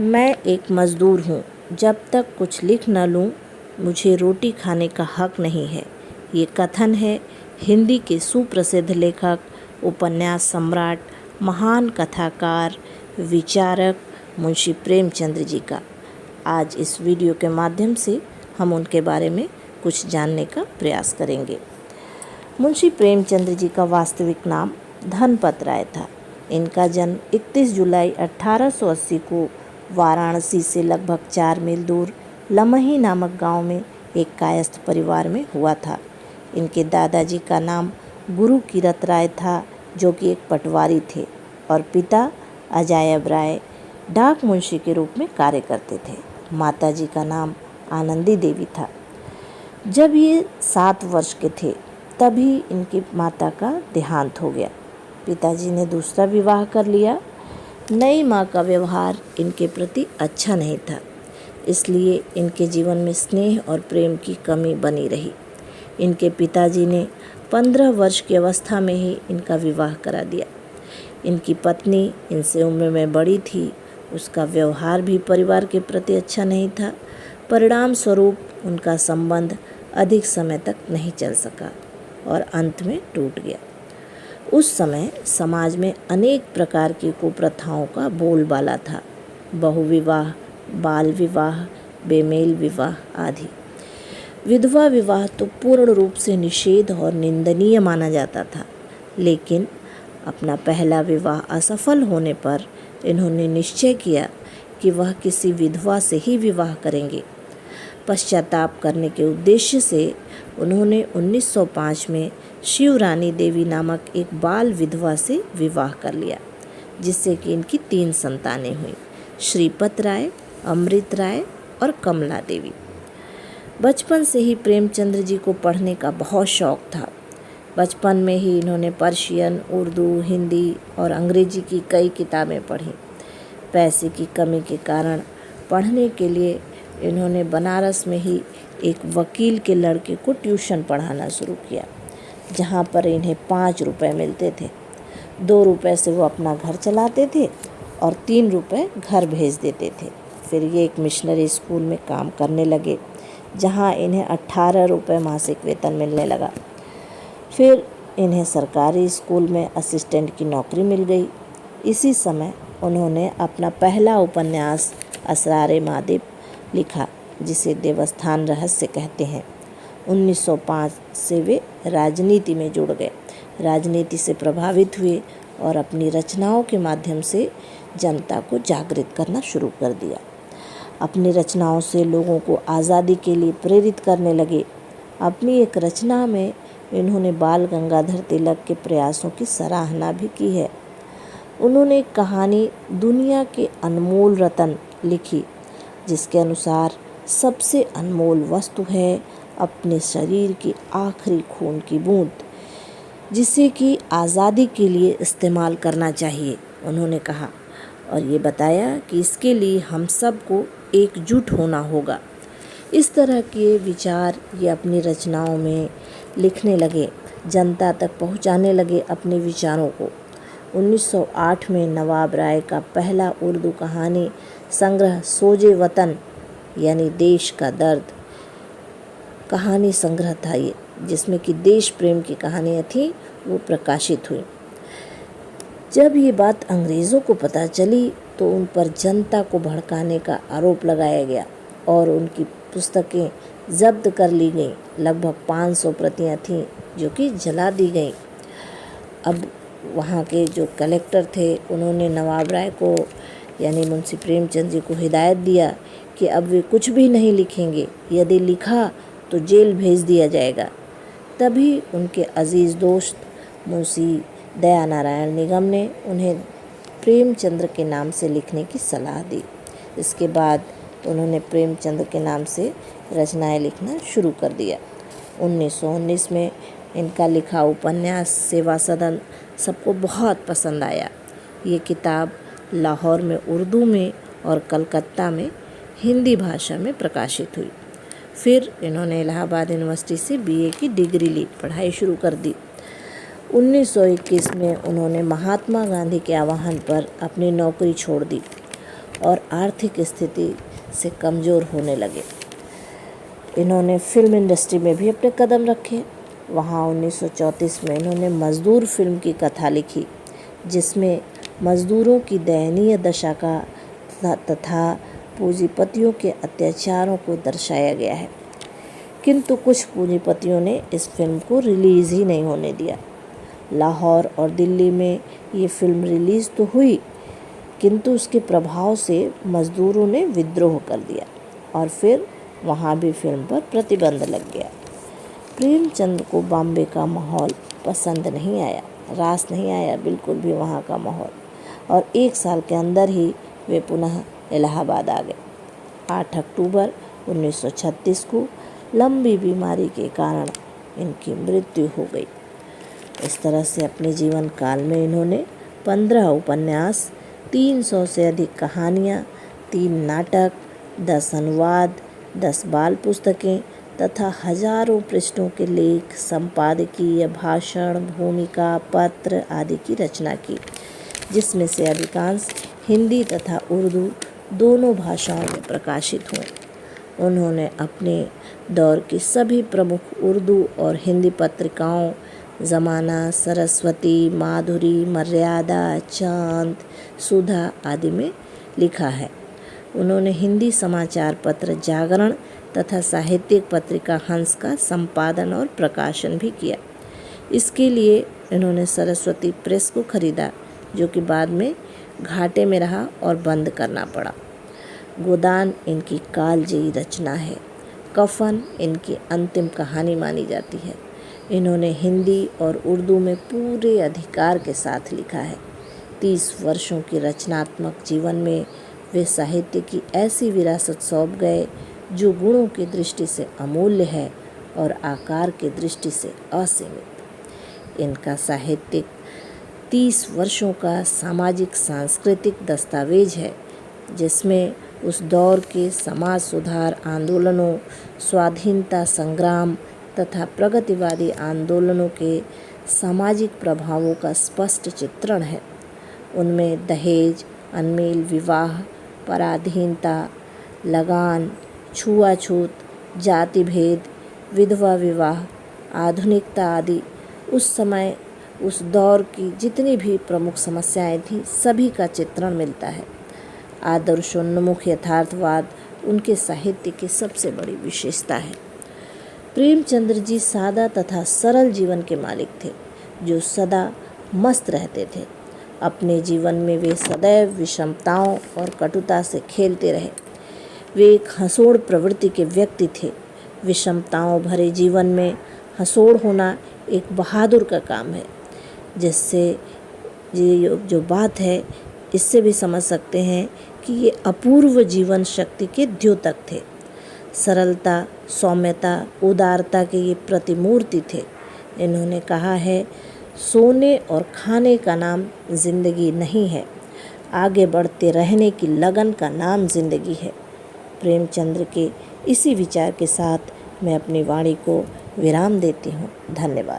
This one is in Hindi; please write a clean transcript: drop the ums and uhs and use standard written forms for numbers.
मैं एक मज़दूर हूँ। जब तक कुछ लिख न लूँ मुझे रोटी खाने का हक नहीं है। ये कथन है हिंदी के सुप्रसिद्ध लेखक, उपन्यास सम्राट, महान कथाकार, विचारक मुंशी प्रेमचंद जी का। आज इस वीडियो के माध्यम से हम उनके बारे में कुछ जानने का प्रयास करेंगे। मुंशी प्रेमचंद जी का वास्तविक नाम धनपत राय था। इनका जन्म 31 जुलाई 1880 को वाराणसी से लगभग 4 मील दूर लमही नामक गांव में एक कायस्थ परिवार में हुआ था। इनके दादाजी का नाम गुरु कीरत राय था, जो कि एक पटवारी थे, और पिता अजायब राय डाक मुंशी के रूप में कार्य करते थे। माताजी का नाम आनंदी देवी था। जब ये 7 वर्ष के थे तभी इनकी माता का देहांत हो गया। पिताजी ने दूसरा विवाह कर लिया। नई माँ का व्यवहार इनके प्रति अच्छा नहीं था, इसलिए इनके जीवन में स्नेह और प्रेम की कमी बनी रही। इनके पिताजी ने 15 वर्ष की अवस्था में ही इनका विवाह करा दिया। इनकी पत्नी इनसे उम्र में बड़ी थी। उसका व्यवहार भी परिवार के प्रति अच्छा नहीं था। परिणाम स्वरूप उनका संबंध अधिक समय तक नहीं चल सका और अंत में टूट गया। उस समय समाज में अनेक प्रकार की कुप्रथाओं का बोलबाला था। बहुविवाह, बाल विवाह, बेमेल विवाह आदि। विधवा विवाह तो पूर्ण रूप से निषेध और निंदनीय माना जाता था, लेकिन अपना पहला विवाह असफल होने पर इन्होंने निश्चय किया कि वह किसी विधवा से ही विवाह करेंगे। पश्चाताप करने के उद्देश्य से उन्होंने 1905 में शिवरानी देवी नामक एक बाल विधवा से विवाह कर लिया, जिससे कि इनकी 3 संतानें हुईं, श्रीपत राय, अमृत राय और कमला देवी। बचपन से ही प्रेमचंद्र जी को पढ़ने का बहुत शौक था। बचपन में ही इन्होंने पर्शियन, उर्दू, हिंदी और अंग्रेजी की कई किताबें पढ़ीं। पैसे की कमी के कारण पढ़ने के लिए इन्होंने बनारस में ही एक वकील के लड़के को ट्यूशन पढ़ाना शुरू किया, जहाँ पर इन्हें 5 रुपये मिलते थे। 2 रुपये से वो अपना घर चलाते थे और 3 रुपये घर भेज देते थे। फिर ये एक मिशनरी स्कूल में काम करने लगे, जहाँ इन्हें 18 रुपये मासिक वेतन मिलने लगा। फिर इन्हें सरकारी स्कूल में असिस्टेंट की नौकरी मिल गई। इसी समय उन्होंने अपना पहला उपन्यास असरारे मादिब लिखा, जिसे देवस्थान रहस्य कहते हैं। 1905 से वे राजनीति में जुड़ गए। राजनीति से प्रभावित हुए और अपनी रचनाओं के माध्यम से जनता को जागृत करना शुरू कर दिया। अपनी रचनाओं से लोगों को आज़ादी के लिए प्रेरित करने लगे। अपनी एक रचना में इन्होंने बाल गंगाधर तिलक के प्रयासों की सराहना भी की है। उन्होंने एक कहानी दुनिया के अनमोल रत्न लिखी, जिसके अनुसार सबसे अनमोल वस्तु है अपने शरीर की आखिरी खून की बूंद, जिसे कि आज़ादी के लिए इस्तेमाल करना चाहिए, उन्होंने कहा। और ये बताया कि इसके लिए हम सबको एकजुट होना होगा। इस तरह के विचार ये अपनी रचनाओं में लिखने लगे, जनता तक पहुंचाने लगे अपने विचारों को। 1908 में नवाब राय का पहला उर्दू कहानी संग्रह सोजे वतन यानी देश का दर्द कहानी संग्रह था ये, जिसमें कि देश प्रेम की कहानियाँ थीं, वो प्रकाशित हुई। जब ये बात अंग्रेज़ों को पता चली तो उन पर जनता को भड़काने का आरोप लगाया गया और उनकी पुस्तकें जब्त कर ली गईं। लगभग 500 प्रतियाँ थीं जो कि जला दी गईं। अब वहाँ के जो कलेक्टर थे उन्होंने नवाब राय को यानी मुंशी प्रेमचंद जी को हिदायत दिया कि अब वे कुछ भी नहीं लिखेंगे, यदि लिखा तो जेल भेज दिया जाएगा। तभी उनके अजीज़ दोस्त मुंशी दया नारायण निगम ने उन्हें प्रेमचंद्र के नाम से लिखने की सलाह दी। इसके बाद उन्होंने प्रेमचंद्र के नाम से रचनाएं लिखना शुरू कर दिया। 1919 में इनका लिखा उपन्यास सेवा सदन सबको बहुत पसंद आया। ये किताब लाहौर में उर्दू में और कलकत्ता में हिंदी भाषा में प्रकाशित हुई। फिर इन्होंने इलाहाबाद यूनिवर्सिटी से बीए की डिग्री ली, पढ़ाई शुरू कर दी। 1921 में उन्होंने महात्मा गांधी के आह्वान पर अपनी नौकरी छोड़ दी और आर्थिक स्थिति से कमज़ोर होने लगे। इन्होंने फिल्म इंडस्ट्री में भी अपने कदम रखे। वहाँ 1934 में इन्होंने मज़दूर फिल्म की कथा लिखी, जिसमें मज़दूरों की दयनीय दशा का तथा पूंजीपतियों के अत्याचारों को दर्शाया गया है। किंतु कुछ पूंजीपतियों ने इस फिल्म को रिलीज़ ही नहीं होने दिया। लाहौर और दिल्ली में ये फिल्म रिलीज़ तो हुई, किंतु उसके प्रभाव से मज़दूरों ने विद्रोह कर दिया और फिर वहाँ भी फिल्म पर प्रतिबंध लग गया। प्रेमचंद को बॉम्बे का माहौल पसंद नहीं आया, रास नहीं आया बिल्कुल भी वहाँ का माहौल, और 1 साल के अंदर ही वे पुनः इलाहाबाद आ गए। 8 अक्टूबर 1936 को लंबी बीमारी के कारण इनकी मृत्यु हो गई। इस तरह से अपने जीवन काल में इन्होंने 15 उपन्यास, 300 से अधिक कहानियाँ, 3 नाटक, 10 अनुवाद, 10 बाल पुस्तकें तथा हजारों पृष्ठों के लेख, संपादकीय, भाषण, भूमिका, पत्र आदि की रचना की, जिसमें से अधिकांश हिंदी तथा उर्दू दोनों भाषाओं में प्रकाशित हुए। उन्होंने अपने दौर की सभी प्रमुख उर्दू और हिंदी पत्रिकाओं ज़माना, सरस्वती, माधुरी, मर्यादा, चांद, सुधा आदि में लिखा है। उन्होंने हिंदी समाचार पत्र जागरण तथा साहित्यिक पत्रिका हंस का संपादन और प्रकाशन भी किया। इसके लिए इन्होंने सरस्वती प्रेस को खरीदा, जो कि बाद में घाटे में रहा और बंद करना पड़ा। गोदान इनकी कालजयी रचना है। कफन इनकी अंतिम कहानी मानी जाती है। इन्होंने हिंदी और उर्दू में पूरे अधिकार के साथ लिखा है। 30 वर्षों की रचनात्मक जीवन में वे साहित्य की ऐसी विरासत सौंप गए जो गुणों की दृष्टि से अमूल्य है और आकार की दृष्टि से असीमित। इनका साहित्यिक 30 वर्षों का सामाजिक सांस्कृतिक दस्तावेज है, जिसमें उस दौर के समाज सुधार आंदोलनों, स्वाधीनता संग्राम तथा प्रगतिवादी आंदोलनों के सामाजिक प्रभावों का स्पष्ट चित्रण है। उनमें दहेज, अनमेल विवाह, पराधीनता, लगान, छुआछूत, जाति भेद, विधवा विवाह, आधुनिकता आदि उस समय उस दौर की जितनी भी प्रमुख समस्याएं थीं, सभी का चित्रण मिलता है। आदर्शोन्मुख यथार्थवाद उनके साहित्य की सबसे बड़ी विशेषता है। प्रेमचंद्र जी सादा तथा सरल जीवन के मालिक थे, जो सदा मस्त रहते थे। अपने जीवन में वे सदैव विषमताओं और कटुता से खेलते रहे। वे एक हंसोड़ प्रवृत्ति के व्यक्ति थे। विषमताओं भरे जीवन में हंसोड़ होना एक बहादुर का काम है, जिससे ये जो बात है इससे भी समझ सकते हैं कि ये अपूर्व जीवन शक्ति के द्योतक थे। सरलता, सौम्यता, उदारता के ये प्रतिमूर्ति थे। इन्होंने कहा है, सोने और खाने का नाम जिंदगी नहीं है, आगे बढ़ते रहने की लगन का नाम जिंदगी है। प्रेमचंद्र के इसी विचार के साथ मैं अपनी वाणी को विराम देती हूँ। धन्यवाद।